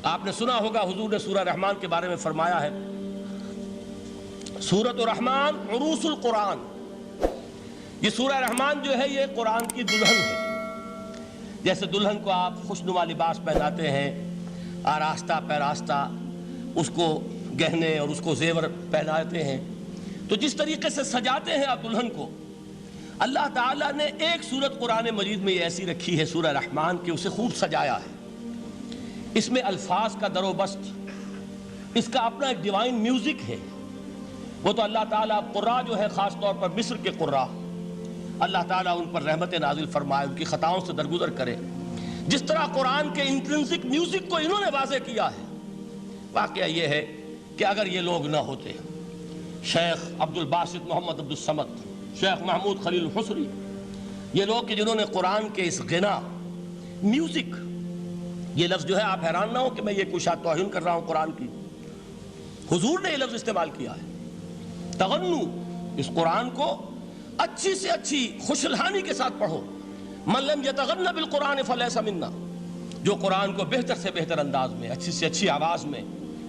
آپ نے سنا ہوگا حضور نے سورہ رحمان کے بارے میں فرمایا ہے، سورۃ الرحمن عروس القرآن. یہ سورہ رحمان جو ہے یہ قرآن کی دلہن ہے. جیسے دلہن کو آپ خوشنما لباس پہناتے ہیں، آراستہ پیراستہ اس کو گہنے اور اس کو زیور پہناتے ہیں، تو جس طریقے سے سجاتے ہیں آپ دلہن کو، اللہ تعالیٰ نے ایک سورت قرآن مجید میں یہ ایسی رکھی ہے سورہ رحمان کہ اسے خوب سجایا ہے. اس میں الفاظ کا در و بست، اس کا اپنا ایک ڈیوائن میوزک ہے. وہ تو اللہ تعالیٰ قراء جو ہے خاص طور پر مصر کے قراء، اللہ تعالیٰ ان پر رحمت نازل فرمائے، ان کی خطاؤں سے درگزر کرے. جس طرح قرآن کے انٹرنسک میوزک کو انہوں نے واضح کیا ہے. واقعہ یہ ہے کہ اگر یہ لوگ نہ ہوتے، شیخ عبد الباسط محمد عبد الصمد، شیخ محمود خلیل الحصری، یہ لوگ کہ جنہوں نے قرآن کے اس غنا میوزک، یہ لفظ جو ہے آپ حیران نہ ہو کہ میں یہ کوئی شاید توہین کر رہا ہوں قرآن کی، حضور نے یہ لفظ استعمال کیا ہے. تغنو، اس قرآن کو اچھی سے اچھی خوشلہانی کے ساتھ پڑھو. من لم یتغن بالقرآن فلیس منا، جو قرآن کو بہتر سے بہتر انداز میں، اچھی سے اچھی آواز میں،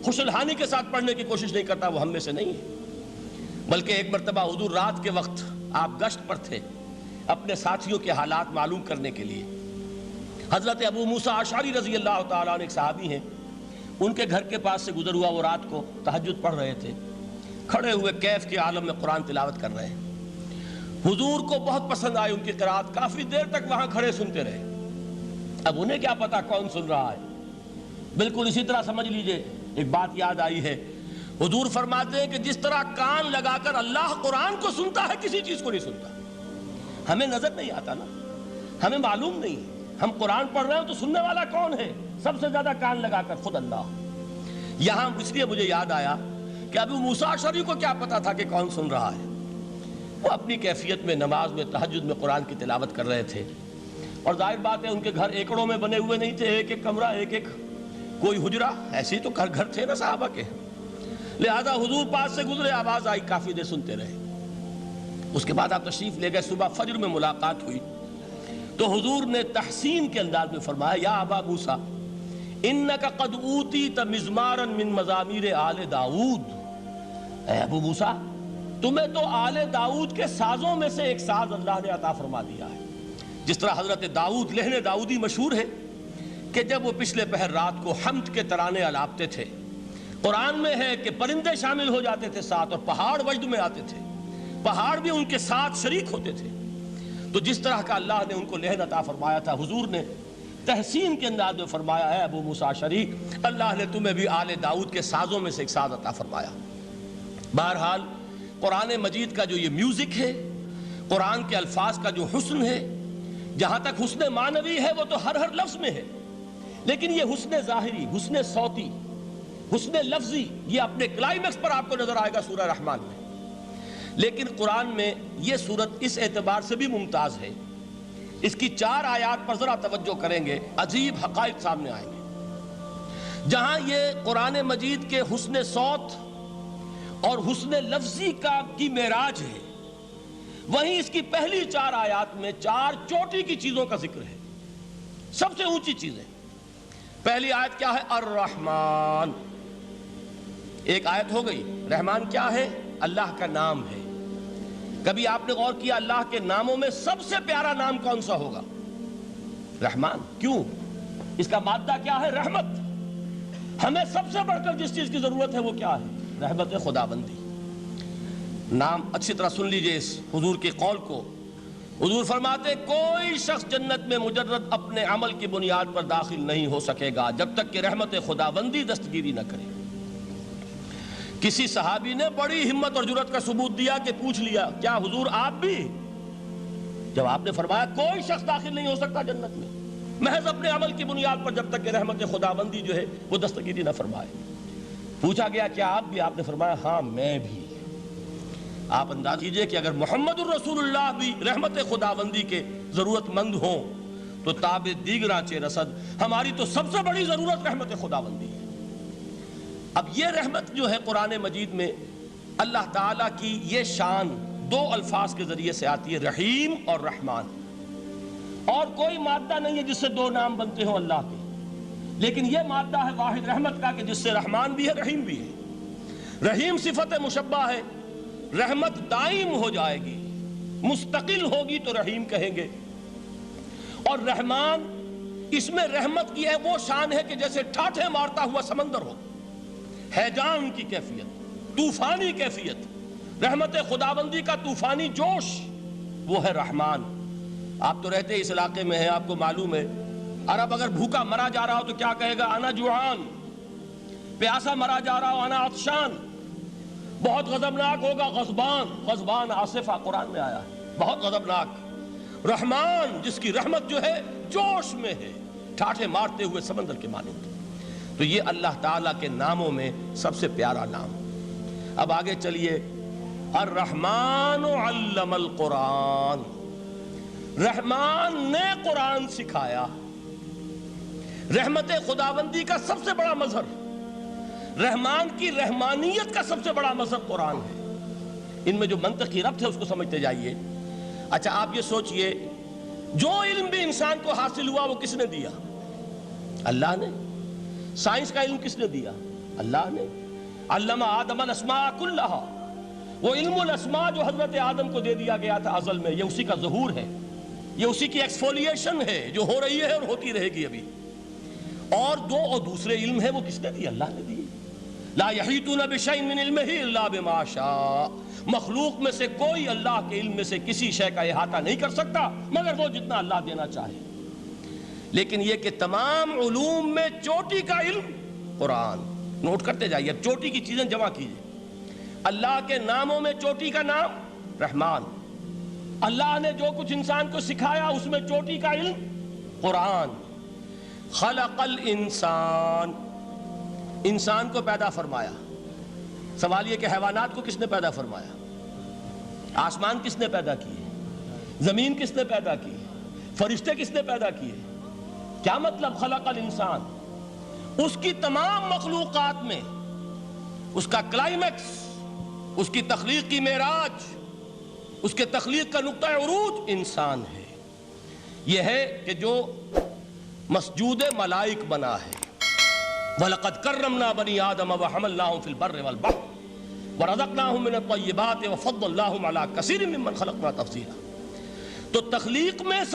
خوشلہانی کے ساتھ پڑھنے کی کوشش نہیں کرتا، وہ ہم میں سے نہیں ہے. بلکہ ایک مرتبہ حضور رات کے وقت آپ گشت پر تھے اپنے ساتھیوں کے حالات معلوم کرنے کے لیے. حضرت ابو موسیٰ اشعری رضی اللہ تعالیٰ عنہ ایک صحابی ہیں، ان کے گھر کے پاس سے گزر ہوا، وہ رات کو تہجد پڑھ رہے تھے، کھڑے ہوئے کیف کے عالم میں قرآن تلاوت کر رہے ہیں. حضور کو بہت پسند آئی ان کی قرات، کافی دیر تک وہاں کھڑے سنتے رہے. اب انہیں کیا پتا کون سن رہا ہے. بالکل اسی طرح سمجھ لیجئے ایک بات یاد آئی ہے. حضور فرماتے ہیں کہ جس طرح کان لگا کر اللہ قرآن کو سنتا ہے، کسی چیز کو نہیں سنتا. ہمیں نظر نہیں آتا نا، ہمیں معلوم نہیں ہے. ہم قرآن پڑھ رہے ہیں تو سننے والا کون ہے؟ سب سے زیادہ کان لگا کر خود اللہ. یہاں اس لیے مجھے یاد آیا کہ ابو موسیٰ اشعری کو کیا پتا تھا کہ کون سن رہا ہے. وہ اپنی کیفیت میں نماز میں تہجد میں قرآن کی تلاوت کر رہے تھے، اور ظاہر بات ہے ان کے گھر ایکڑوں میں بنے ہوئے نہیں تھے، ایک ایک کمرہ، ایک ایک کوئی حجرہ، ایسے ہی تو گھر تھے نا صحابہ کے. لہذا حضور پاس سے گزرے، آواز آئی، کافی دیر سنتے رہے. اس کے بعد آپ تشریف لے گئے. صبح فجر میں ملاقات ہوئی تو حضور نے تحسین کے انداز میں فرمایا، یا ابا موسیٰ انک قد اوتیت مزمارا من مزامیر آل داؤد. اے ابو موسیٰ، تمہیں تو آل داؤد کے سازوں میں سے ایک ساز اللہ نے عطا فرما دیا ہے. جس طرح حضرت داؤد، لہن داؤدی مشہور ہے کہ جب وہ پچھلے پہر رات کو حمد کے ترانے الاپتے تھے، قرآن میں ہے کہ پرندے شامل ہو جاتے تھے ساتھ، اور پہاڑ وجد میں آتے تھے، پہاڑ بھی ان کے ساتھ شریک ہوتے تھے. تو جس طرح کا اللہ نے ان کو لہن عطا فرمایا تھا، حضور نے تحسین کے انداز میں فرمایا ہے ابو موسیٰ اشعری، اللہ نے تمہیں بھی آل داؤد کے سازوں میں سے ایک ساز عطا فرمایا. بہرحال قرآن مجید کا جو یہ میوزک ہے، قرآن کے الفاظ کا جو حسن ہے، جہاں تک حسن معنوی ہے وہ تو ہر لفظ میں ہے، لیکن یہ حسن ظاہری، حسن صوتی، حسن لفظی، یہ اپنے کلائمیکس پر آپ کو نظر آئے گا سورہ رحمان میں. لیکن قرآن میں یہ سورت اس اعتبار سے بھی ممتاز ہے، اس کی 4 آیات پر ذرا توجہ کریں گے، عجیب حقائق سامنے آئیں گے. جہاں یہ قرآن مجید کے حسن صوت اور حسن لفظی کی معراج ہے، وہیں اس کی پہلی 4 آیات میں 4 چوٹی کی چیزوں کا ذکر ہے، سب سے اونچی چیزیں. پہلی آیت کیا ہے؟ الرحمن. ایک آیت ہو گئی. رحمان کیا ہے؟ اللہ کا نام ہے. کبھی آپ نے غور کیا اللہ کے ناموں میں سب سے پیارا نام کون سا ہوگا؟ رحمان. کیوں؟ اس کا مادہ کیا ہے؟ رحمت. ہمیں سب سے بڑھ کر جس چیز کی ضرورت ہے وہ کیا ہے؟ رحمت خداوندی. نام اچھی طرح سن لیجئے اس حضور کے قول کو. حضور فرماتے کوئی شخص جنت میں مجرد اپنے عمل کی بنیاد پر داخل نہیں ہو سکے گا جب تک کہ رحمت خداوندی دستگیری نہ کرے. کسی صحابی نے بڑی ہمت اور جرأت کا ثبوت دیا کہ پوچھ لیا، کیا حضور آپ بھی؟ جب آپ نے فرمایا کوئی شخص داخل نہیں ہو سکتا جنت میں محض اپنے عمل کی بنیاد پر جب تک کہ رحمت خداوندی جو ہے وہ دستگیری نہ فرمائے. پوچھا گیا کیا آپ بھی؟ آپ نے فرمایا ہاں میں بھی. آپ انداز کیجئے کہ اگر محمد الرسول اللہ بھی رحمت خداوندی کے ضرورت مند ہوں تو تاب دیگراں چے رسد، ہماری تو سب سے بڑی ضرورت رحمت خداوندی ہے. اب یہ رحمت جو ہے قرآن مجید میں اللہ تعالیٰ کی یہ شان 2 الفاظ کے ذریعے سے آتی ہے، رحیم اور رحمان. اور کوئی مادہ نہیں ہے جس سے 2 نام بنتے ہوں اللہ کے. لیکن یہ مادہ ہے واحد رحمت کا کہ جس سے رحمان بھی ہے رحیم بھی ہے۔ رحیم صفت مشبہ ہے، رحمت دائم ہو جائے گی، مستقل ہوگی تو رحیم کہیں گے، اور رحمان اس میں رحمت کی ہے وہ شان ہے کہ جیسے ٹھاٹھے مارتا ہوا سمندر ہو، ہیجان کی کیفیت، طوفانی کیفیت، رحمت خداوندی کا طوفانی جوش، وہ ہے رحمان۔ آپ تو رہتے اس علاقے میں ہیں، آپ کو معلوم ہے عرب اگر بھوکا مرا جا رہا ہو تو کیا کہے گا؟ انا جوعان۔ پیاسا مرا جا رہا ہو انا عطشان۔ بہت غضبناک ہوگا غضبان، غضبان آصفہ قرآن میں آیا ہے، بہت غضبناک۔ رحمان جس کی رحمت جو ہے جوش میں ہے، ٹھاٹھے مارتے ہوئے سمندر کے مانند۔ تو یہ اللہ تعالیٰ کے ناموں میں سب سے پیارا نام۔ اب آگے چلیے، الرحمن علم القرآن، رحمان نے قرآن سکھایا۔ رحمت خداوندی کا سب سے بڑا مظہر، رحمان کی رحمانیت کا سب سے بڑا مظہر قرآن ہے۔ ان میں جو منطقی ربط ہے اس کو سمجھتے جائیے۔ اچھا آپ یہ سوچئے، جو علم بھی انسان کو حاصل ہوا وہ کس نے دیا؟ اللہ نے۔ سائنس کا علم کس نے دیا؟ اللہ نے۔ علم آدم الاسماء کلہا، وہ علم الاسماء جو حضرت آدم کو دے دیا گیا تھا ازل میں، یہ اسی کا ظہور ہے، یہ اسی کی ایکسفولیشن ہے جو ہو رہی ہے اور ہوتی رہے گی ابھی۔ اور دوسرے علم ہے وہ کس نے دی؟ اللہ نے دی۔ لا یحیطون بشیء من علمہ الا بما شاء، مخلوق میں سے کوئی اللہ کے علم میں سے کسی شے کا احاطہ نہیں کر سکتا مگر وہ جتنا اللہ دینا چاہے۔ لیکن یہ کہ تمام علوم میں چوٹی کا علم قرآن، نوٹ کرتے جائیے، اب چوٹی کی چیزیں جمع کیجئے۔ اللہ کے ناموں میں چوٹی کا نام رحمان، اللہ نے جو کچھ انسان کو سکھایا اس میں چوٹی کا علم قرآن۔ خلق الانسان، انسان کو پیدا فرمایا۔ سوال یہ کہ حیوانات کو کس نے پیدا فرمایا؟ آسمان کس نے پیدا کیے؟ زمین کس نے پیدا کی؟ فرشتے کس نے پیدا کیے؟ کیا مطلب خلق الانسان؟ اس کی تمام مخلوقات میں اس کا کلائمیکس، اس کی تخلیق کی معراج، اس کے تخلیق کا نقطہ عروج انسان ہے۔ یہ ہے کہ جو مسجود ملائک بنا ہے۔ وَلَقَدْ كَرَّمْنَا بَنِي آدَمَ وَحَمَلْنَاهُمْ فِي الْبَرِّ وَالْبَحْرِ وَرَزَقْنَاهُمْ مِنَ الطَّيِّبَاتِ وَفَضَّلْنَاهُمْ عَلَى كَثِيرٍ مِّمَّنْ خَلَقْنَا تَفْضِيلًا۔ تو تخلیق میں